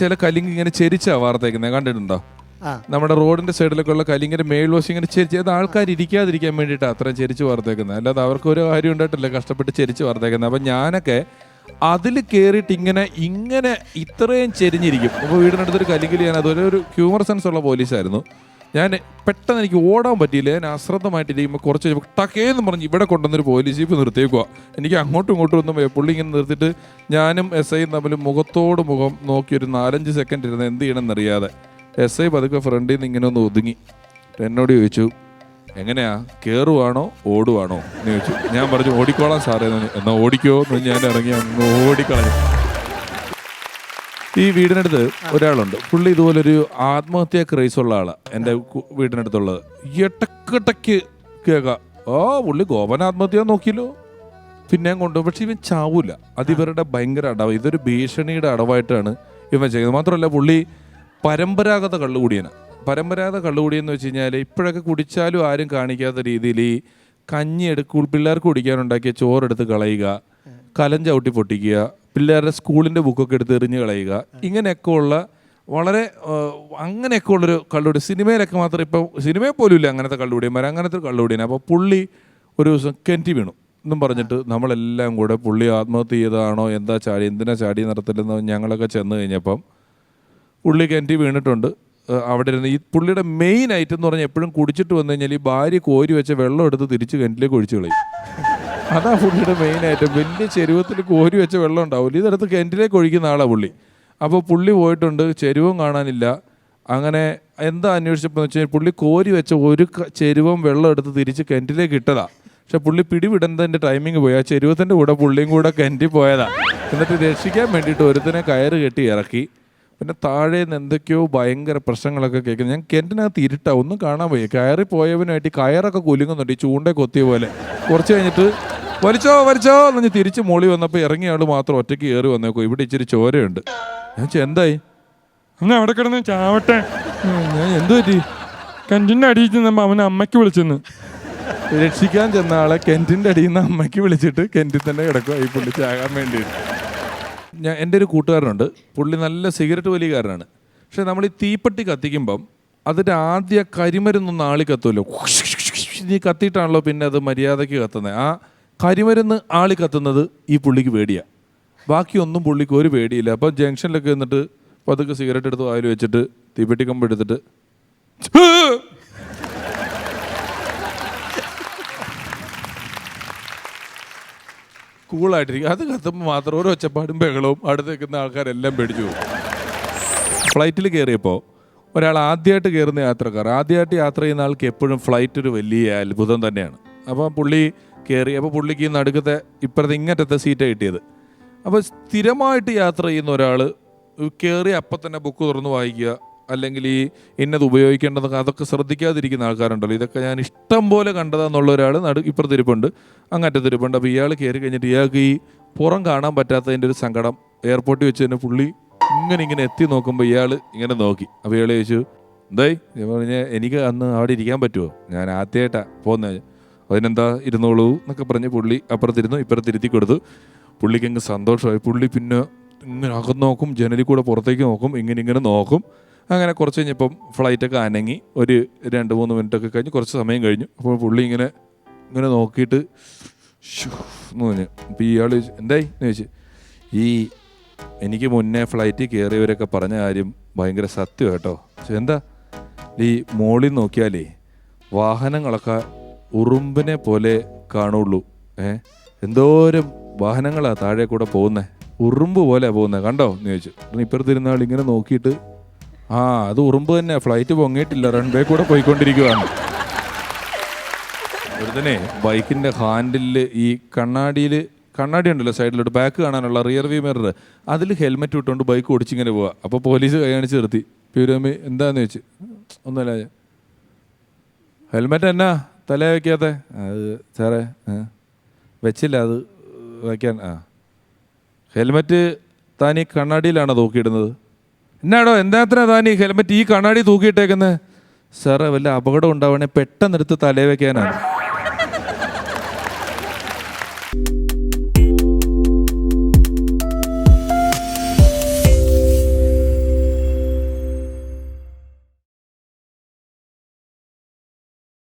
ചില കലിങ് ഇങ്ങനെ ചെരിച്ചാ വാർത്തേക്കുന്നത് കണ്ടിട്ടുണ്ടോ? നമ്മുടെ റോഡിന്റെ സൈഡിലൊക്കെ ഉള്ള കലിങ്ങിന്റെ മേൽവശം ഇങ്ങനെ ചെരിച്ചത് ആൾക്കാർ ഇരിക്കാതിരിക്കാൻ വേണ്ടിയിട്ടാണ് അത്രയും ചെരിച്ച് വാർത്തേക്കുന്നത്. അല്ലാതെ അവർക്ക് ഒരു കാര്യം ഉണ്ടായിട്ടില്ല കഷ്ടപ്പെട്ട് ചെരിച്ച് വാർത്തേക്കുന്നത്. അപ്പം ഞാനൊക്കെ അതിൽ കയറിയിട്ട് ഇങ്ങനെ ഇത്രയും ചെരിഞ്ഞിരിക്കും. അപ്പോൾ വീടിനടുത്തൊരു കലിങ്കിൽ ഞാൻ അതൊരു ഹ്യൂമർ സെൻസ് ഉള്ള പോലീസായിരുന്നു. ഞാൻ പെട്ടെന്ന് എനിക്ക് ഓടാൻ പറ്റിയില്ല. ഞാൻ അശ്രദ്ധമായിട്ടിരിക്കുമ്പോൾ കുറച്ച് ടക്കേന്ന് പറഞ്ഞ് ഇവിടെ കൊണ്ടുവന്നൊരു പോലീസ് ജീപ്പ് നിർത്തിയേക്കുക. എനിക്ക് അങ്ങോട്ടും ഇങ്ങോട്ടും ഒന്നും പുള്ളി ഇങ്ങനെ നിർത്തിയിട്ട് ഞാനും എസ് ഐയും തമ്മിൽ മുഖത്തോട് മുഖം നോക്കി ഒരു 4-5 സെക്കൻഡ് ഇരുന്ന് എന്ത് ചെയ്യണമെന്നറിയാതെ എസ് ഐ പതുക്കെ ഫ്രണ്ടിൽ നിന്ന് ഇങ്ങനെ ഒന്ന് ഒതുങ്ങി എന്നോട് ചോദിച്ചു, എങ്ങനെയാ കയറുവാണോ ഓടുവാണോ എന്ന് ചോദിച്ചു. ഞാൻ പറഞ്ഞു ഓടിക്കോളാം സാറേ. എന്നാൽ ഓടിക്കോ എന്ന് ഞാൻ ഇറങ്ങി അങ്ങ് ഓടിക്കളഞ്ഞു. ഈ വീടിനടുത്ത് ഒരാളുണ്ട്, പുള്ളി ഇതുപോലൊരു ആത്മഹത്യാ ക്രൈസ് ഉള്ള ആളാണ്. എൻ്റെ വീടിനടുത്തുള്ളത്. ഇടക്കിടയ്ക്ക് കേൾക്കാം, പുള്ളി ഗോപൻ ആത്മഹത്യ നോക്കിയല്ലോ, പിന്നെയും കൊണ്ടുപോകും. പക്ഷെ ഇവൻ ചാവൂല. അത് ഇവരുടെ ഭയങ്കര അടവ്. ഇതൊരു ഭീഷണിയുടെ അടവായിട്ടാണ് ഇവൻ ചെയ്യുന്നത്. മാത്രമല്ല പുള്ളി പരമ്പരാഗത കള്ളുകൂടിയനാണ്. പരമ്പരാഗത കള്ളുകൂടിയെന്ന് വെച്ച് കഴിഞ്ഞാൽ ഇപ്പോഴൊക്കെ കുടിച്ചാലും ആരും കാണിക്കാത്ത രീതിയിൽ ഈ കഞ്ഞി പിള്ളേർക്ക് കുടിക്കാനുണ്ടാക്കിയ ചോറെടുത്ത് കളയുക, കലം ചവിട്ടി പൊട്ടിക്കുക, പിള്ളേരുടെ സ്കൂളിൻ്റെ ബുക്കൊക്കെ എടുത്ത് എറിഞ്ഞ് കളയുക, ഇങ്ങനെയൊക്കെ ഉള്ള വളരെ അങ്ങനെയൊക്കെ ഉള്ളൊരു കള്ളുകൂടി. സിനിമയിലൊക്കെ മാത്രം, ഇപ്പോൾ സിനിമയിൽ പോലും ഇല്ല അങ്ങനത്തെ കള്ളുകൂടിയന്മാർ, അങ്ങനത്തെ കള്ളുകൂടിയാണ്. അപ്പോൾ പുള്ളി ഒരു ദിവസം കിണറ്റി വീണു എന്നും പറഞ്ഞിട്ട് നമ്മളെല്ലാം കൂടെ പുള്ളി ആത്മഹത്യ ചെയ്തതാണോ എന്താ ചാടി എന്തിനാ ചാടി നടത്തില്ലെന്ന് ഞങ്ങളൊക്കെ ചെന്ന് കഴിഞ്ഞപ്പം പുള്ളി കിണറ്റി വീണിട്ടുണ്ട്. അവിടെ ഇരുന്ന് ഈ പുള്ളിയുടെ മെയിൻ ഐറ്റം എന്ന് പറഞ്ഞാൽ എപ്പോഴും കുടിച്ചിട്ട് വന്നു കഴിഞ്ഞാൽ ഈ ഭാര്യ കോരി വെച്ച വെള്ളം എടുത്ത് തിരിച്ച് കിണറ്റിലേക്ക് ഒഴിച്ചു കളയും. അതാ പുള്ളിയുടെ മെയിൻ ഐറ്റം. വലിയ ചെരുവത്തിൽ കോരി വെച്ച വെള്ളം ഉണ്ടാവില്ല, ഇതെടുത്ത് കിണറ്റിലേക്ക് ഒഴിക്കുന്ന ആളാണ് പുള്ളി. അപ്പോൾ പുള്ളി പോയിട്ടുണ്ട്, ചെരുവം കാണാനില്ല. അങ്ങനെ എന്താ അന്വേഷിച്ചപ്പോൾ എന്ന് വെച്ചാൽ പുള്ളി കോരി വെച്ച ഒരു ചെരുവം വെള്ളം എടുത്ത് തിരിച്ച് കിണറ്റിലേക്ക് ഇട്ടതാ. പക്ഷെ പുള്ളി പിടിവിടുന്നതിൻ്റെ ടൈമിങ് പോയി ആ ചെരുവത്തിൻ്റെ കൂടെ പുള്ളിയും കൂടെ കിണറ്റിൽ പോയതാ. എന്നിട്ട് രക്ഷിക്കാൻ വേണ്ടിയിട്ട് ഒരുത്തിനെ കയറ് കെട്ടി ഇറക്കി. പിന്നെ താഴെ നിന്ന് എന്തൊക്കെയോ ഭയങ്കര പ്രശ്നങ്ങളൊക്കെ കേൾക്കുന്നത്. ഞാൻ കിണറ്റിനകത്ത് ഇരുട്ടാ, ഒന്നും കാണാൻ പോയി. കയറി പോയവനായിട്ട് കയറൊക്കെ കുലുങ്ങുന്നുണ്ട്, ഈ ചൂണ്ട കൊത്തിയ പോലെ. കുറച്ച് കഴിഞ്ഞിട്ട് വലിച്ചോ എന്ന് പറഞ്ഞ് തിരിച്ച് മോളി വന്നപ്പോൾ ഇറങ്ങിയ ആൾ മാത്രം ഒറ്റയ്ക്ക് കയറി വന്നേക്കോ, ഇവിടെ ഇച്ചിരി ചോരയുണ്ട്. ഞാൻ എന്തായി? അന്ന് അവിടെ കിടന്ന് ചാവട്ടെ. ഞാൻ എന്തു പറ്റി? കിണറ്റിൻ്റെ അടിയിൽ ചെന്നപ്പോൾ അവനെ അമ്മയ്ക്ക് വിളിച്ചെന്ന്. രക്ഷിക്കാൻ ചെന്ന ആളെ കിണറ്റിൻ്റെ അടിയിൽ നിന്ന് അമ്മയ്ക്ക് വിളിച്ചിട്ട് കിണറ്റിൽ തന്നെ കിടക്കുക ഈ പുള്ളി ചാകാൻ വേണ്ടിയിട്ട്. എൻ്റെ ഒരു കൂട്ടുകാരനുണ്ട്, പുള്ളി നല്ല സിഗരറ്റ് വലിക്കാരനാണ്. പക്ഷെ നമ്മൾ ഈ തീപ്പെട്ടി കത്തിക്കുമ്പം അതിൻ്റെ ആദ്യ കരിമരുന്നൊന്നും ആളി കത്തുമല്ലോ, നീ കത്തിയിട്ടാണല്ലോ പിന്നെ അത് മര്യാദയ്ക്ക് കത്തുന്നത്. ആ കരിമരുന്ന് ആളി കത്തുന്നത് ഈ പുള്ളിക്ക് പേടിയാണ്. ബാക്കിയൊന്നും പുള്ളിക്ക് ഒരു പേടിയില്ല. അപ്പം ജംഗ്ഷനിലൊക്കെ നിന്നിട്ട് പതുക്കെ സിഗരറ്റ് എടുത്ത് വായിൽ വെച്ചിട്ട് തീപ്പെട്ടി കമ്പ് എടുത്തിട്ട് കൂളായിട്ടിരിക്കും. അത് കത്തുമ്പോൾ മാത്രം ഓരോ ഒച്ചപ്പാടും ബഹളവും അടുത്ത് നിൽക്കുന്ന ആൾക്കാരെല്ലാം പേടിച്ചു പോകും. ഫ്ലൈറ്റിൽ കയറിയപ്പോൾ ഒരാൾ ആദ്യമായിട്ട് കയറുന്ന യാത്രക്കാർ, ആദ്യമായിട്ട് യാത്ര ചെയ്യുന്ന ആൾക്ക് എപ്പോഴും ഫ്ലൈറ്റ് ഒരു വലിയ അത്ഭുതം തന്നെയാണ്. അപ്പോൾ പുള്ളി കയറി. അപ്പോൾ പുള്ളിക്ക് ഈ നടുക്കത്തെ ഇപ്പുറത്തെ ഇങ്ങനത്തെ സീറ്റാണ് കിട്ടിയത്. അപ്പോൾ സ്ഥിരമായിട്ട് യാത്ര ചെയ്യുന്ന ഒരാൾ കയറി അപ്പം തന്നെ ബുക്ക് തുറന്ന് വായിക്കുക, അല്ലെങ്കിൽ ഈ ഇന്നത് ഉപയോഗിക്കേണ്ടതൊക്കെ അതൊക്കെ ശ്രദ്ധിക്കാതിരിക്കുന്ന ആൾക്കാരുണ്ടല്ലോ. ഇതൊക്കെ ഞാൻ ഇഷ്ടം പോലെ കണ്ടതാന്നുള്ള ഒരാൾ ഇപ്പുറത്തിരിപ്പുണ്ട്, അങ്ങറ്റത്തിരിപ്പുണ്ട്. അപ്പോൾ ഇയാൾ കയറി കഴിഞ്ഞിട്ട് ഇയാൾക്ക് ഈ പുറം കാണാൻ പറ്റാത്തതിൻ്റെ ഒരു സങ്കടം. എയർപോർട്ടിൽ വെച്ച് തന്നെ പുള്ളി ഇങ്ങനെ എത്തി നോക്കുമ്പോൾ ഇയാൾ ഇങ്ങനെ നോക്കി. അപ്പോൾ ഇയാൾ ചോദിച്ചു, എന്തായി? പറഞ്ഞാൽ എനിക്ക് അന്ന് അവിടെ ഇരിക്കാൻ പറ്റുമോ, ഞാൻ ആദ്യമായിട്ടാണ് പോകുന്നത്. അതിനെന്താ ഇരുന്നോളൂ എന്നൊക്കെ പറഞ്ഞ് പുള്ളി അപ്പുറത്തിരുന്നു, ഇപ്പുറത്തിരുത്തി കൊടുത്തു. പുള്ളിക്ക് സന്തോഷമായി. പുള്ളി പിന്നെ ഇങ്ങനെ അകത്ത് നോക്കും, ജനലിൽ കൂടെ പുറത്തേക്ക് നോക്കും, ഇങ്ങനെ നോക്കും. അങ്ങനെ കുറച്ച് കഴിഞ്ഞപ്പം ഫ്ലൈറ്റൊക്കെ അനങ്ങി ഒരു 2-3 മിനിറ്റൊക്കെ കഴിഞ്ഞ് കുറച്ച് സമയം കഴിഞ്ഞു. അപ്പോൾ പുള്ളി ഇങ്ങനെ നോക്കിയിട്ട് എന്ന് പറഞ്ഞു. അപ്പോൾ ഇയാൾ എന്തായി എന്ന് ചോദിച്ചു. എനിക്ക് മുന്നേ ഫ്ലൈറ്റിൽ കയറിയവരൊക്കെ പറഞ്ഞ കാര്യം ഭയങ്കര സത്യം കേട്ടോ. എന്താ? ഈ മോളിൽ നോക്കിയാലേ വാഹനങ്ങളൊക്കെ ഉറുമ്പിനെ പോലെ കാണുള്ളൂ. എന്തോരം വാഹനങ്ങളാണ് താഴെ കൂടെ പോകുന്നത്, ഉറുമ്പ് പോലെ പോകുന്നത് കണ്ടോ എന്ന് ചോദിച്ചു. ഇപ്പുറത്തിരുന്ന ആൾ ഇങ്ങനെ നോക്കിയിട്ട് അത് ഉറുമ്പ് തന്നെ, ഫ്ലൈറ്റ് പൊങ്ങിയിട്ടില്ല, റൺവേ കൂടെ പോയിക്കൊണ്ടിരിക്കുകയാണ്. ഒരുത്തനെ ബൈക്കിൻ്റെ ഹാൻഡിലിൽ ഈ കണ്ണാടി ഉണ്ടല്ലോ സൈഡിലോട്ട് ബാക്ക് കാണാനുള്ള റിയർ വ്യൂ മിറർ, അതിൽ ഹെൽമെറ്റ് ഇട്ടുകൊണ്ട് ബൈക്ക് ഓടിച്ചിങ്ങനെ പോവുക. അപ്പോൾ പോലീസ് കൈ കാണിച്ച് നിർത്തി. പീരമ്മ എന്താന്ന് ചോദിച്ചു. ഒന്നുമില്ല, ഹെൽമെറ്റ് എന്നാ തല വയ്ക്കാത്ത? അത് സാറേ വെച്ചില്ല, അത് വയ്ക്കാൻ. ഹെൽമെറ്റ് താൻ ഈ കണ്ണാടിയിലാണോ തൂക്കിയിടുന്നത്? എന്നാടോ എന്താ താൻ ഈ ഹെൽമെറ്റ് ഈ കണ്ണാടി തൂക്കിയിട്ടേക്കുന്നത്? സാറേ വല്ല അപകടം ഉണ്ടാവണേ പെട്ടെന്നെടുത്ത് തലേ വയ്ക്കാനാണ്.